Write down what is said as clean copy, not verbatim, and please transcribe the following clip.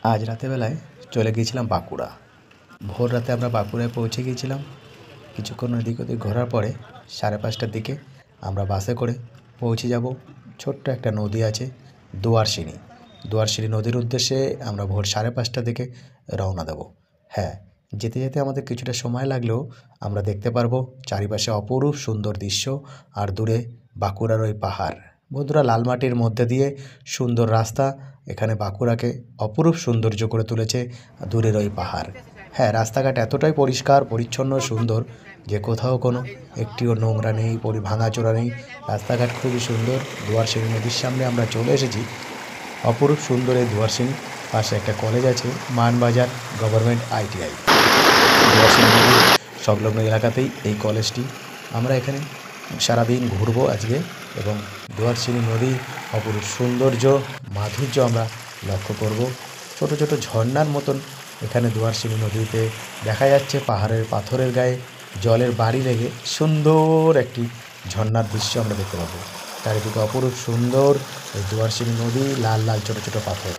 আজ রাতেবেলায় চলে গিয়েছিলাম বাঁকুড়া। ভোর রাতে আমরা বাঁকুড়ায় পৌঁছে গিয়েছিলাম। কিছুক্ষণ এদিক ওদিক ঘোরার পরে 5:30টার দিকে আমরা বাসে করে পৌঁছে যাব। ছোট্ট একটা নদী আছে দুয়ারশিনি। দুয়ারশিনি নদীর উদ্দেশ্যে আমরা ভোর 5:30টার দিকে রওনা দেব। হ্যাঁ, যেতে যেতে আমাদের কিছুটা সময় লাগলেও আমরা দেখতে পারবো চারিপাশে অপরূপ সুন্দর দৃশ্য আর দূরে বাঁকুড়ার ওই পাহাড়। বন্ধুরা, লাল মাটির মধ্যে দিয়ে সুন্দর রাস্তা এখানে বাঁকুড়াকে অপরূপ সৌন্দর্য করে তুলেছে দূরের ওই পাহাড়। হ্যাঁ, রাস্তাঘাট এতটাই পরিষ্কার পরিচ্ছন্ন সুন্দর যে কোথাও কোনো একটিও নোংরা নেই, ভাঙাচোরা নেই। রাস্তাঘাট খুবই সুন্দর। দুয়ারশিনি নদীর সামনে আমরা চলে এসেছি। অপরূপ সুন্দর এই দুয়ারশিনি। পাশে একটা কলেজ আছে, মানবাজার গভর্নমেন্ট ITI। দুয়ারশিনি নদীর সংলগ্ন এলাকাতেই এই কলেজটি। আমরা এখানে সারাদিন ঘুরবো আজকে এবং দুয়ারশিনি নদী অপরূপ সৌন্দর্য মাধুর্য আমরা লক্ষ্য করব। ছোট ছোট ঝর্ণার মতন এখানে দুয়ারশিনি নদীতে দেখা যাচ্ছে। পাহাড়ের পাথরের গায়ে জলের বাড়ি লেগে সুন্দর একটি ঝর্ণার দৃশ্য আমরা দেখতে পাবো। চারিদিকে অপরূপ সুন্দর এই দুয়ারশিনি নদী, লাল লাল ছোট ছোট পাথর।